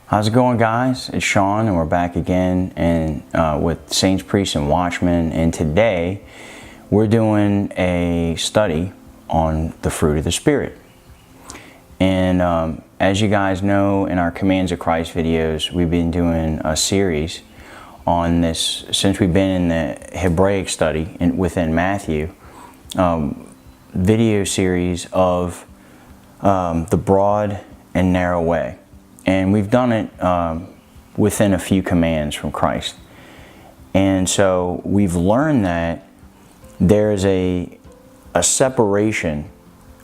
How's it going, guys? It's Sean, and we're back again with Saints, Priests, and Watchmen. And today we're doing a study on the fruit of the Spirit. And as you guys know, in our Commands of Christ videos, we've been doing a series on this since we've been in the Hebraic study within Matthew. Video series of the broad and narrow way. And we've done it within a few commands from Christ. And so we've learned that there's a separation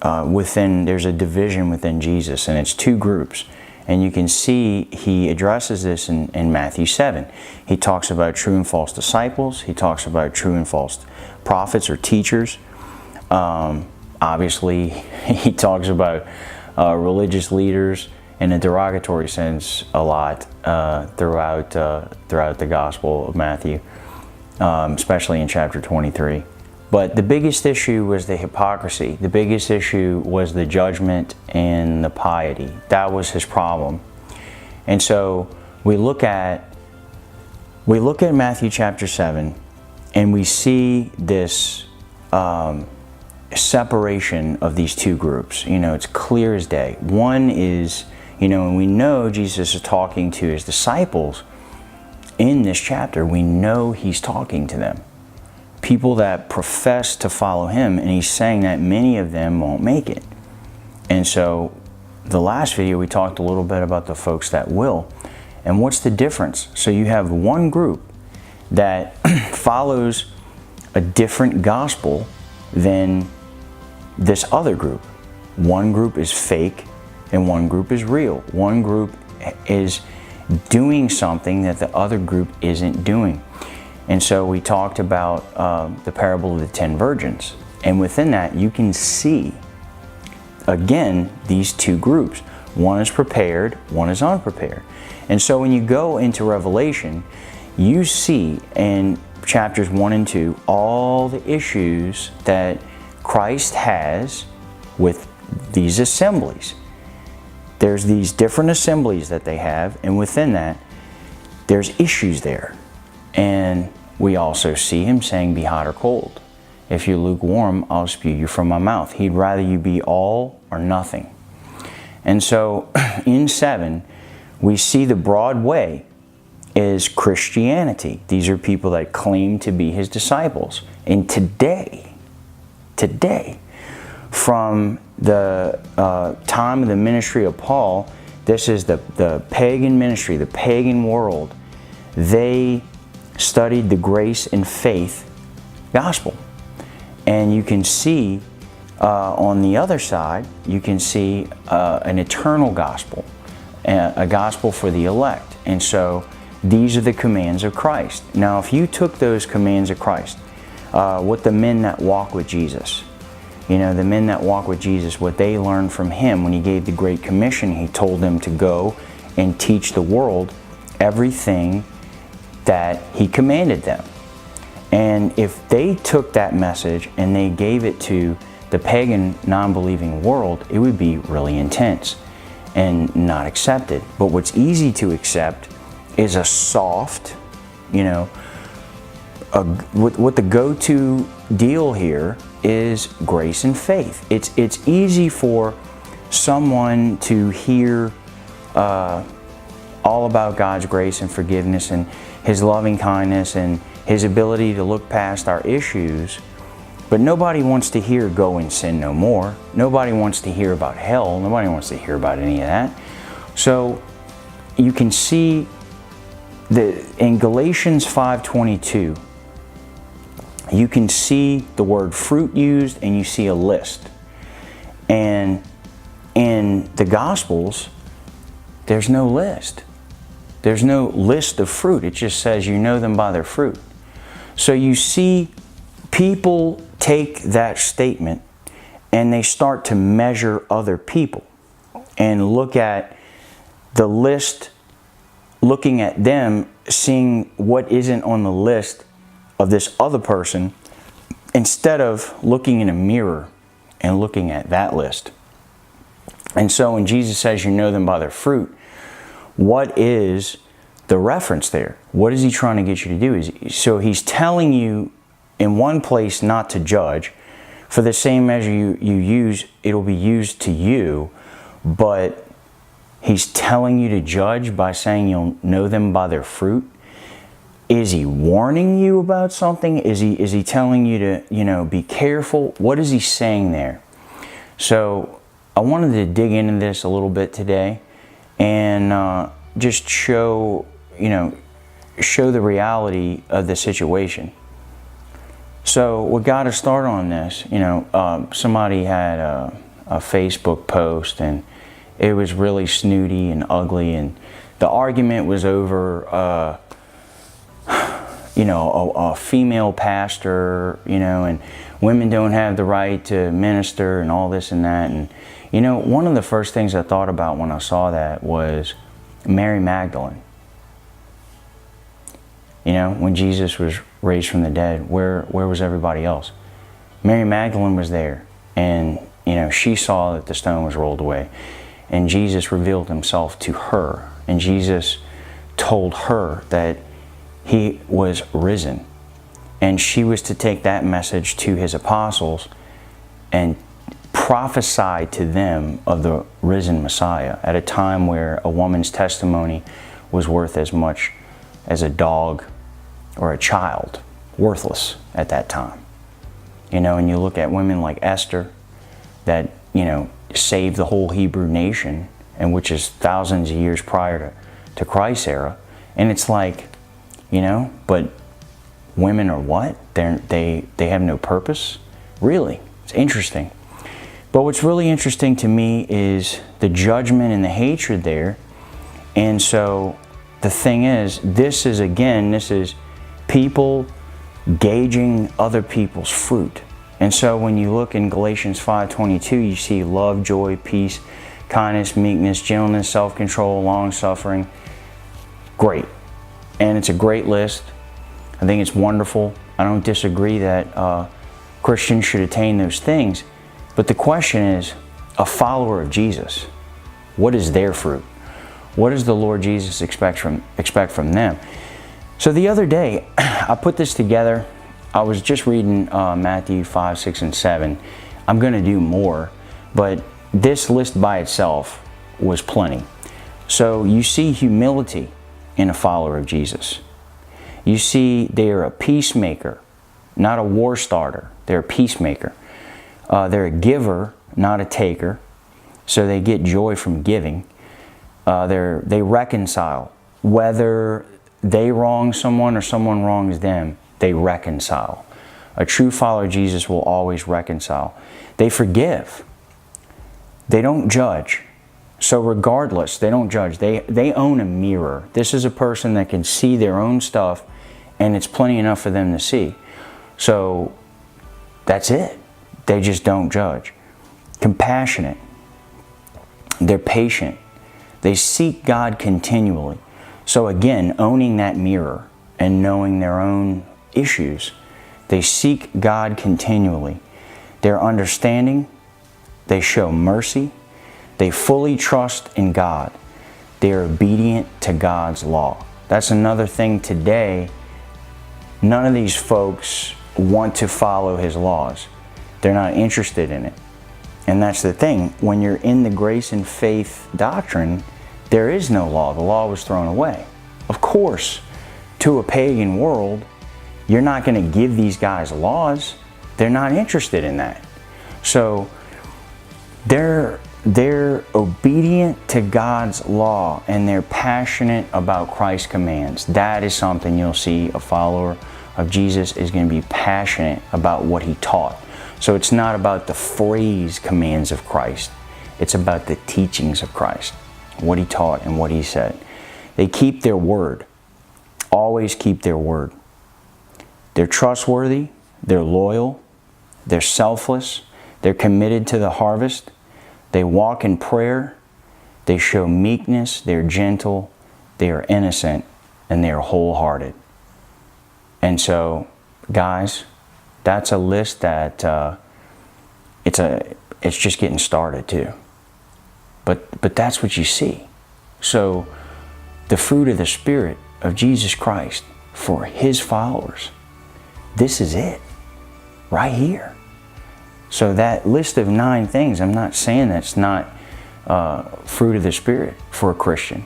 there's a division within Jesus, and it's two groups. And you can see he addresses this in Matthew 7. He talks about true and false disciples. He talks about true and false prophets or teachers. Obviously, he talks about religious leaders in a derogatory sense a lot throughout the Gospel of Matthew, especially in chapter 23. But the biggest issue was the hypocrisy. The biggest issue was the judgment and the piety. That was his problem. And so we look at Matthew chapter 7, and we see this separation of these two groups. You know, it's clear as day. One is, and we know Jesus is talking to his disciples in this chapter. We know he's talking to them. People that profess to follow him, and he's saying that many of them won't make it. And so the last video we talked a little bit about the folks that will. And what's the difference? So you have one group that follows a different gospel than this other group. One group is fake and one group is real. One group is doing something that the other group isn't doing. And so we talked about the parable of the 10 virgins. And within that, you can see, again, these two groups. One is prepared, one is unprepared. And so when you go into Revelation, you see in chapters 1 and 2 all the issues that Christ has with these assemblies. There's these different assemblies that they have, and within that, there's issues there. And we also see him saying, be hot or cold. If you're lukewarm, I'll spew you from my mouth. He'd rather you be all or nothing. And so in 7, we see the broad way is Christianity. These are people that claim to be his disciples. And today, from the time of the ministry of Paul, this is the pagan ministry, the pagan world. They studied the grace and faith gospel. And you can see on the other side, you can see an eternal gospel, a gospel for the elect. And so these are the commands of Christ. Now, if you took those commands of Christ, what the men that walk with Jesus, the men that walk with Jesus, what they learned from him when he gave the Great Commission, he told them to go and teach the world everything that he commanded them. And if they took that message and they gave it to the pagan, non-believing world, it would be really intense and not accepted. But what's easy to accept is a soft, what the go-to deal here is grace and faith. It's easy for someone to hear all about God's grace and forgiveness and his loving kindness and his ability to look past our issues, but nobody wants to hear go and sin no more. Nobody wants to hear about hell. Nobody wants to hear about any of that. So you can see that in Galatians 5:22, you can see the word fruit used, and you see a list. And in the Gospels, there's no list. There's no list of fruit. It just says you know them by their fruit. So you see people take that statement and they start to measure other people and look at the list, looking at them, seeing what isn't on the list of this other person, instead of looking in a mirror and looking at that list. And so when Jesus says you know them by their fruit, what is the reference there? What is he trying to get you to do? So he's telling you in one place not to judge. For the same measure you use, it'll be used to you. But he's telling you to judge by saying you'll know them by their fruit. Is he warning you about something? Is he telling you to, be careful? What is he saying there? So I wanted to dig into this a little bit today and just show the reality of the situation. So what got us started on this, somebody had a Facebook post and it was really snooty and ugly, and the argument was over a female pastor, and women don't have the right to minister and all this and that. And one of the first things I thought about when I saw that was Mary Magdalene. When Jesus was raised from the dead, where was everybody else? Mary Magdalene was there, and she saw that the stone was rolled away, and Jesus revealed himself to her, and Jesus told her that he was risen, and she was to take that message to his apostles and prophesy to them of the risen Messiah at a time where a woman's testimony was worth as much as a dog or a child, worthless at that time. And you look at women like Esther that, saved the whole Hebrew nation, and which is thousands of years prior to Christ's era. And it's like, but women are what? They have no purpose? Really? It's interesting. But what's really interesting to me is the judgment and the hatred there. And so the thing is, this is people gauging other people's fruit. And so when you look in Galatians 5:22, you see love, joy, peace, kindness, meekness, gentleness, self-control, long-suffering. Great. And it's a great list. I think it's wonderful. I don't disagree that Christians should attain those things. But the question is, a follower of Jesus, what is their fruit? What does the Lord Jesus expect from them? So the other day, I put this together. I was just reading Matthew 5, 6, and 7. I'm going to do more, but this list by itself was plenty. So you see humility in a follower of Jesus. You see they are a peacemaker, not a war starter. They're a peacemaker. They're a giver, not a taker. So they get joy from giving. They reconcile. Whether they wrong someone or someone wrongs them, they reconcile. A true follower of Jesus will always reconcile. They forgive. They don't judge. So regardless, they don't judge. They own a mirror. This is a person that can see their own stuff, and it's plenty enough for them to see. So that's it. They just don't judge. Compassionate. They're patient. They seek God continually. So again, owning that mirror and knowing their own issues, they seek God continually. They're understanding. They show mercy. They fully trust in God. They're obedient to God's law. That's another thing today. None of these folks want to follow His laws. They're not interested in it. And that's the thing. When you're in the grace and faith doctrine, there is no law. The law was thrown away. Of course, to a pagan world, you're not going to give these guys laws. They're not interested in that. So they're obedient to God's law, and they're passionate about Christ's commands. That is something you'll see. A follower of Jesus is going to be passionate about what He taught. So it's not about the phrase commands of Christ. It's about the teachings of Christ, what He taught and what He said. They keep their word. Always keep their word. They're trustworthy. They're loyal. They're selfless. They're committed to the harvest. They walk in prayer. They show meekness. They're gentle. They are innocent. And they are wholehearted. And so, guys, that's a list that it's just getting started too. But that's what you see. So the fruit of the Spirit of Jesus Christ for His followers. This is it, right here. So that list of 9 things, I'm not saying that's not fruit of the Spirit for a Christian.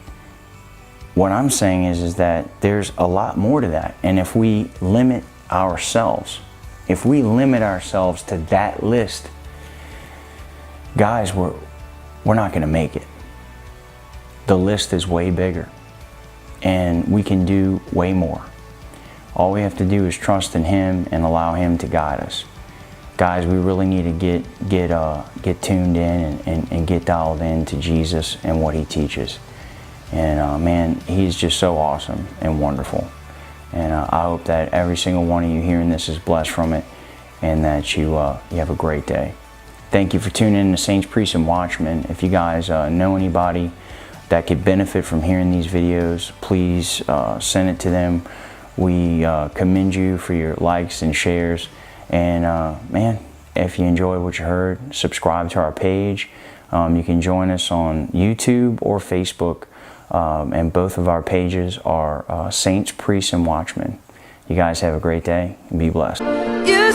What I'm saying is that there's a lot more to that. And if we limit ourselves, to that list, guys, we're not going to make it. The list is way bigger, and we can do way more. All we have to do is trust in Him and allow Him to guide us. Guys, we really need to get tuned in and get dialed in to Jesus and what He teaches. And man, He's just so awesome and wonderful. And I hope that every single one of you hearing this is blessed from it, and that you have a great day. Thank you for tuning in to Saints, Priests, and Watchmen. If you guys know anybody that could benefit from hearing these videos, please send it to them. We commend you for your likes and shares. And man, if you enjoy what you heard, subscribe to our page. You can join us on YouTube or Facebook. And both of our pages are Saints, Priests, and Watchmen. You guys have a great day and be blessed. You